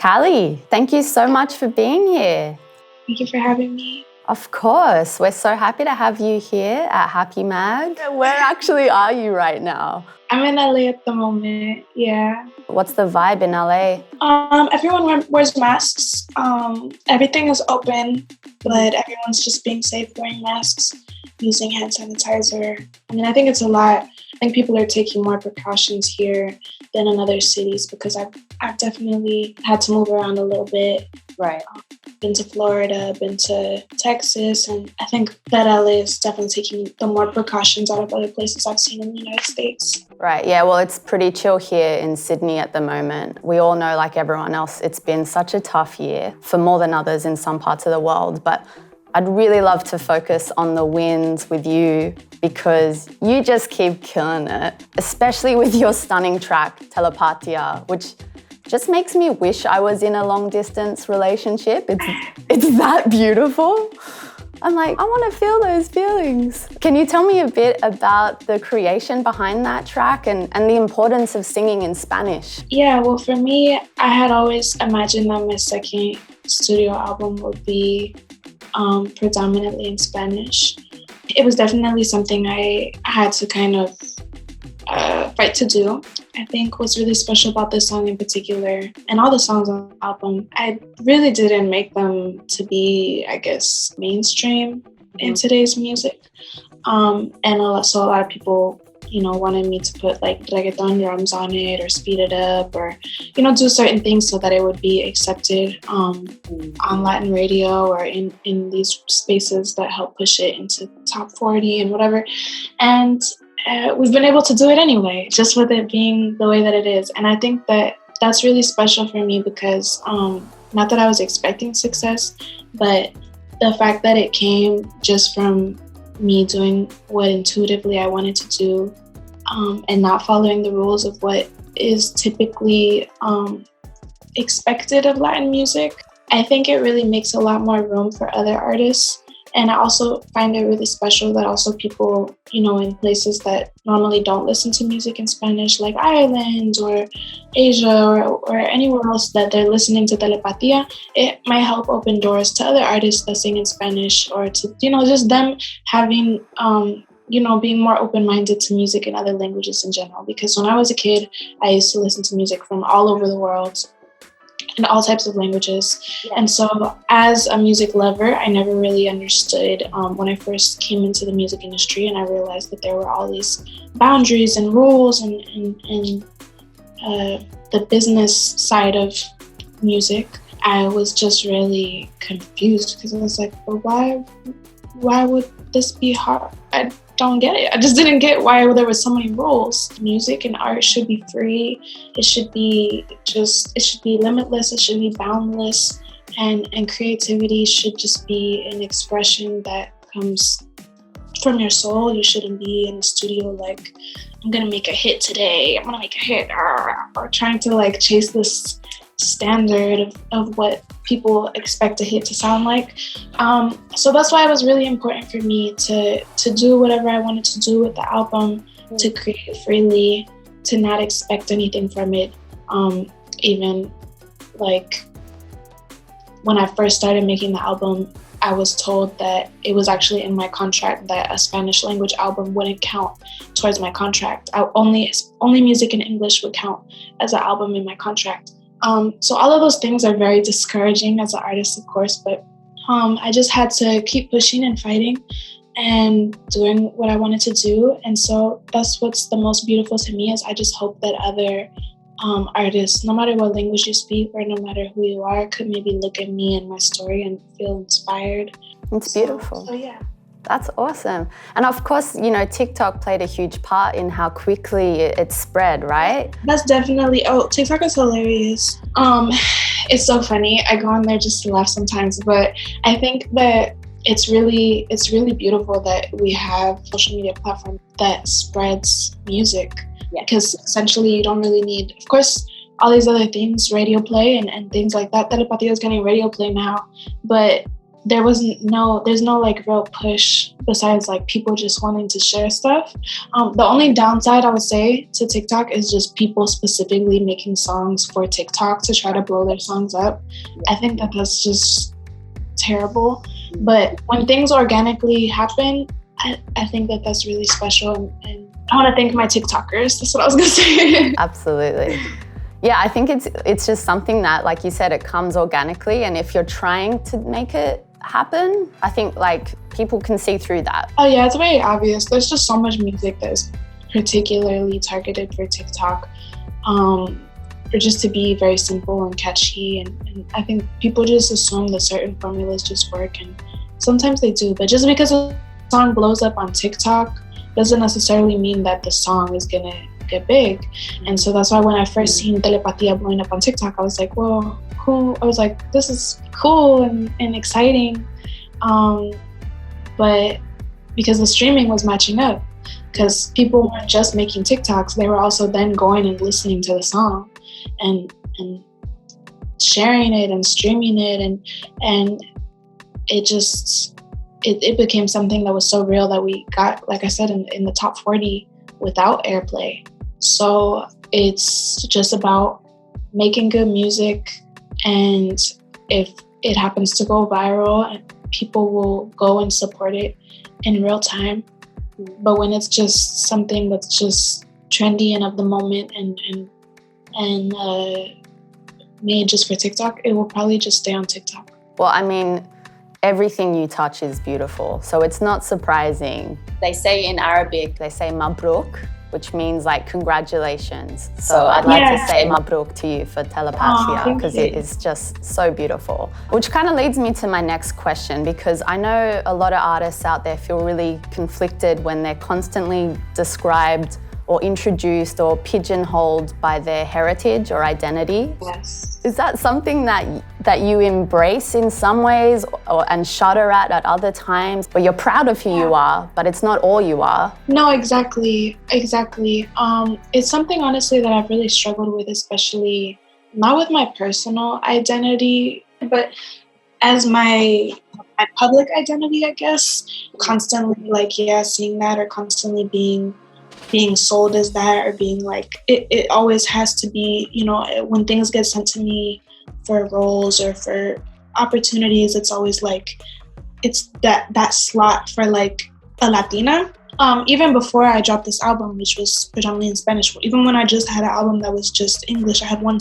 Kali, thank you so much for being here. Thank you for having me. Of course. We're so happy to have you here at Happy Mag. Where actually are you right now? I'm in LA at the moment, yeah. What's the vibe in LA? Everyone wears masks. Everything is open, but everyone's just being safe, wearing masks, using hand sanitizer. I think it's a lot. I think people are taking more precautions here than in other cities because I've definitely had to move around a little bit. Right. Been to Florida, been to Texas, and I think that LA is definitely taking the more precautions out of other places I've seen in the United States. Right, yeah, well, it's pretty chill here in Sydney at the moment. We all know, like everyone else, it's been such a tough year for more than others in some parts of the world, but I'd really love to focus on the wins with you because you just keep killing it, especially with your stunning track, Telepatía, which just makes me wish I was in a long-distance relationship. It's that beautiful. I'm like, I want to feel those feelings. Can you tell me a bit about the creation behind that track and the importance of singing in Spanish? Yeah, well, for me, I had always imagined that my second studio album would be predominantly in Spanish. It was definitely something I had to kind of fight to do. I think what's really special about this song in particular, and all the songs on the album, I really didn't make them to be, I guess, mainstream in today's music. So a lot of people, wanted me to put like reggaeton drums on it or speed it up or, do certain things so that it would be accepted on Latin radio or in these spaces that help push it into top 40 and whatever. And we've been able to do it anyway, just with it being the way that it is. And I think that that's really special for me because not that I was expecting success, but the fact that it came just from me doing what intuitively I wanted to do and not following the rules of what is typically expected of Latin music. I think it really makes a lot more room for other artists. And I also find it really special that also people, in places that normally don't listen to music in Spanish, like Ireland or Asia or anywhere else that they're listening to Telepatía, it might help open doors to other artists that sing in Spanish or to, just them having, being more open-minded to music in other languages in general. Because when I was a kid, I used to listen to music from all over the world in all types of languages. And so as a music lover, I never really understood when I first came into the music industry and I realized that there were all these boundaries and rules and the business side of music. I was just really confused because I was like, well, why would this be hard? I don't get it. I just didn't get why there were so many rules. Music and art should be free. It should be limitless. It should be boundless. And creativity should just be an expression that comes from your soul. You shouldn't be in the studio like, I'm going to make a hit today. I'm going to make a hit. Or trying to like chase this standard of what people expect a hit to sound like. So that's why it was really important for me to do whatever I wanted to do with the album, to create freely, to not expect anything from it. Even like when I first started making the album, I was told that it was actually in my contract that a Spanish language album wouldn't count towards my contract. Only music in English would count as an album in my contract. So all of those things are very discouraging as an artist, of course, but I just had to keep pushing and fighting and doing what I wanted to do. And so that's what's the most beautiful to me is I just hope that other artists, no matter what language you speak or no matter who you are, could maybe look at me and my story and feel inspired. It's beautiful. So yeah. That's awesome. And of course, TikTok played a huge part in how quickly it spread, right? That's definitely, TikTok is hilarious. It's so funny. I go on there just to laugh sometimes, but I think that it's really beautiful that we have a social media platform that spreads music. Because essentially you don't really need, of course, all these other things, radio play and things like that. Telepatía is getting radio play now, but there's no like real push besides like people just wanting to share stuff. The only downside I would say to TikTok is just people specifically making songs for TikTok to try to blow their songs up. I think that that's just terrible. But when things organically happen, I think that that's really special. And I want to thank my TikTokers. That's what I was going to say. Absolutely. Yeah, I think it's just something that, like you said, it comes organically. And if you're trying to make it happen, I think like people can see through that. Oh yeah, it's very obvious. There's just so much music that is particularly targeted for TikTok, or just to be very simple and catchy. And I think people just assume that certain formulas just work, and sometimes they do. But just because a song blows up on TikTok doesn't necessarily mean that the song is gonna get big. And so that's why when I first seen Telepatía blowing up on TikTok, I was like, whoa, cool. I was like, this is cool and exciting. But because the streaming was matching up, because people weren't just making TikToks, they were also then going and listening to the song and sharing it and streaming it, and it just it became something that was so real that we got, like I said, in the top 40 without airplay. So it's just about making good music, and if it happens to go viral, people will go and support it in real time. But when it's just something that's just trendy and of the moment and made just for TikTok, it will probably just stay on TikTok. Well, I mean, everything you touch is beautiful, so it's not surprising. They say in Arabic, they say mabruk, which means like congratulations. So I'd like to say mabruk to you for Telepatía, because it is just so beautiful. Which kind of leads me to my next question, because I know a lot of artists out there feel really conflicted when they're constantly described or introduced or pigeonholed by their heritage or identity. Yes. Is that something that you embrace in some ways and shudder at other times? Or you're proud of who you are, but it's not all you are? No, exactly. It's something, honestly, that I've really struggled with, especially not with my personal identity, but as my public identity, I guess. Constantly seeing that, or constantly being sold as that, or being like, it always has to be, when things get sent to me for roles or for opportunities, it's always like, it's that slot for like a Latina. Even before I dropped this album, which was predominantly in Spanish, even when I just had an album that was just English, I had one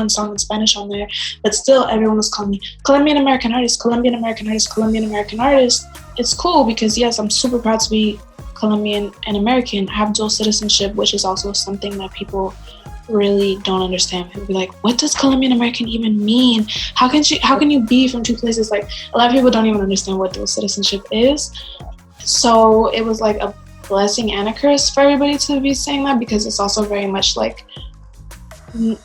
song in Spanish on there, but still everyone was calling me Colombian American artist, Colombian American artist, Colombian American artist. It's cool because yes, I'm super proud to be Colombian and American. I have dual citizenship, which is also something that people really don't understand. People be like, what does Colombian American even mean? How can you be from two places? Like, a lot of people don't even understand what dual citizenship is. So it was like a blessing and a curse for everybody to be saying that, because it's also very much like I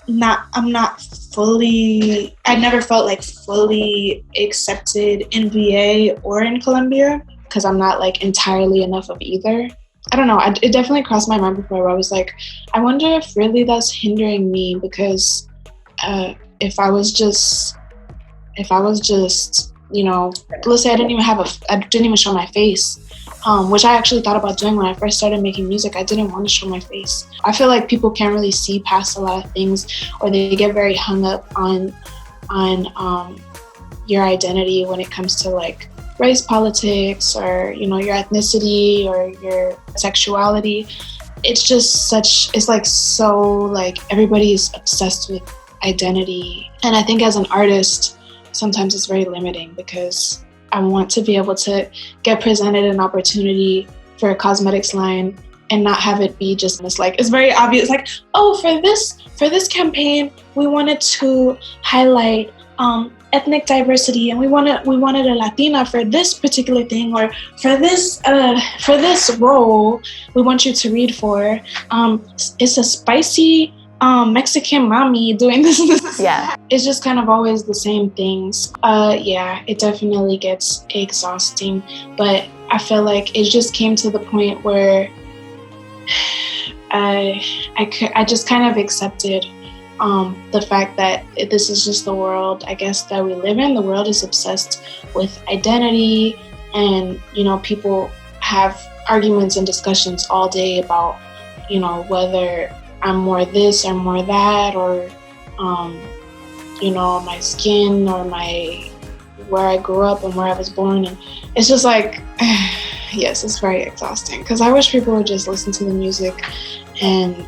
never felt like fully accepted in VA or in Colombia, because I'm not like entirely enough of either. I don't know. It definitely crossed my mind before, where I was like, I wonder if really that's hindering me, because if I was just, let's say I didn't even show my face, which I actually thought about doing when I first started making music. I didn't want to show my face. I feel like people can't really see past a lot of things, or they get very hung up on your identity when it comes to like race politics, or your ethnicity or your sexuality. It's like so like everybody's obsessed with identity, and I think as an artist sometimes it's very limiting, because I want to be able to get presented an opportunity for a cosmetics line and not have it be just this, like, it's very obvious, like, oh, for this campaign we wanted to highlight ethnic diversity, and we wanted a Latina for this particular thing, or for this role we want you to read for. It's a spicy Mexican mommy doing this. Yeah. It's just kind of always the same things. It definitely gets exhausting, but I feel like it just came to the point where I just kind of accepted the fact that this is just the world, I guess, that we live in. The world is obsessed with identity, and, you know, people have arguments and discussions all day about, you know, whether I'm more this or more that, or, you know, my skin or where I grew up and where I was born. And it's just like, yes, it's very exhausting, because I wish people would just listen to the music and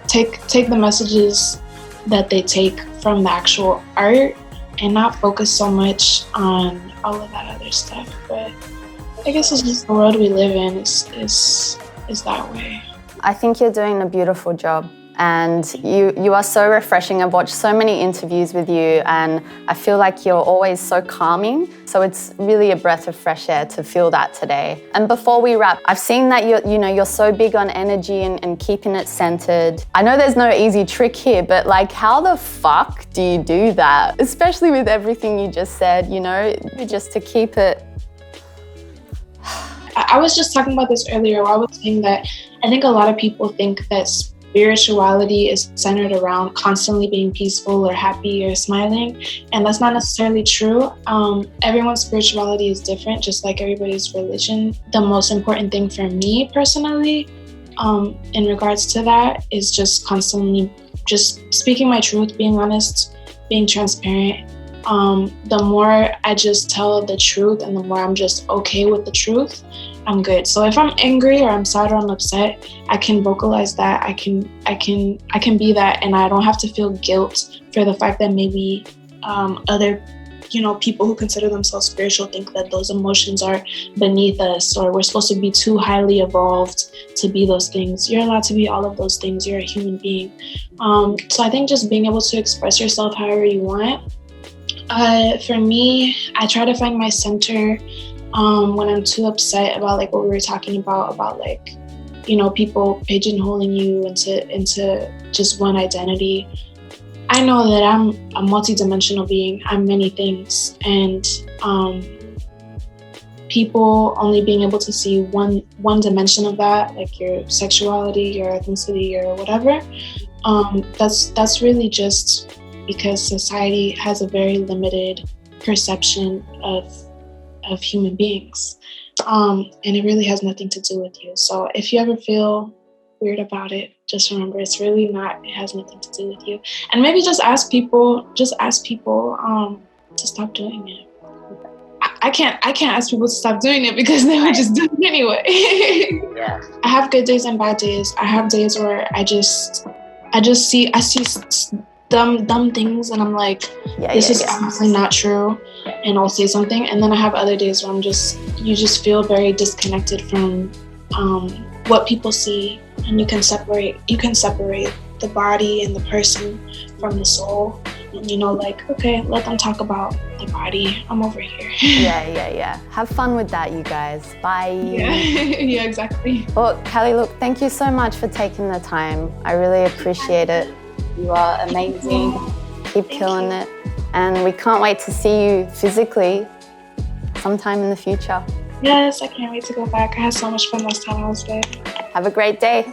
take the messages that they take from the actual art and not focus so much on all of that other stuff. But I guess it's just the world we live in is that way. I think you're doing a beautiful job, and you are so refreshing. I've watched so many interviews with you, and I feel like you're always so calming. So it's really a breath of fresh air to feel that today. And before we wrap, I've seen that you're so big on energy and keeping it centered. I know there's no easy trick here, but like, how the fuck do you do that? Especially with everything you just said, you know, just to keep it. I was just talking about this earlier, where I was saying that I think a lot of people think that spirituality is centered around constantly being peaceful or happy or smiling, and that's not necessarily true. Everyone's spirituality is different, just like everybody's religion. The most important thing for me personally, in regards to that, is just constantly just speaking my truth, being honest, being transparent. The more I just tell the truth and the more I'm just okay with the truth, I'm good. So if I'm angry or I'm sad or I'm upset, I can vocalize that. I can be that, and I don't have to feel guilt for the fact that maybe other, you know, people who consider themselves spiritual think that those emotions are beneath us, or we're supposed to be too highly evolved to be those things. You're allowed to be all of those things. You're a human being. So I think just being able to express yourself however you want. For me, I try to find my center when I'm too upset about like what we were talking about like, you know, people pigeonholing you into just one identity. I know that I'm a multidimensional being. I'm many things, and people only being able to see one dimension of that, like your sexuality, your ethnicity, or whatever. That's really just because society has a very limited perception of human beings. And it really has nothing to do with you. So if you ever feel weird about it, just remember it has nothing to do with you. And maybe just ask people to stop doing it. I can't ask people to stop doing it because they would just do it anyway. Yeah. I have good days and bad days. I have days where I see dumb things and I'm like, this is obviously not true, and I'll say something. And then I have other days where you just feel very disconnected from what people see, and you can separate the body and the person from the soul. And you know, like, okay, let them talk about the body. I'm over here. Yeah. Have fun with that, you guys. Bye. Yeah, exactly. Well, Kali, look, thank you so much for taking the time. I really appreciate it. You are amazing. Keep killing it. And we can't wait to see you physically sometime in the future. Yes, I can't wait to go back. I had so much fun last time I was there. Have a great day.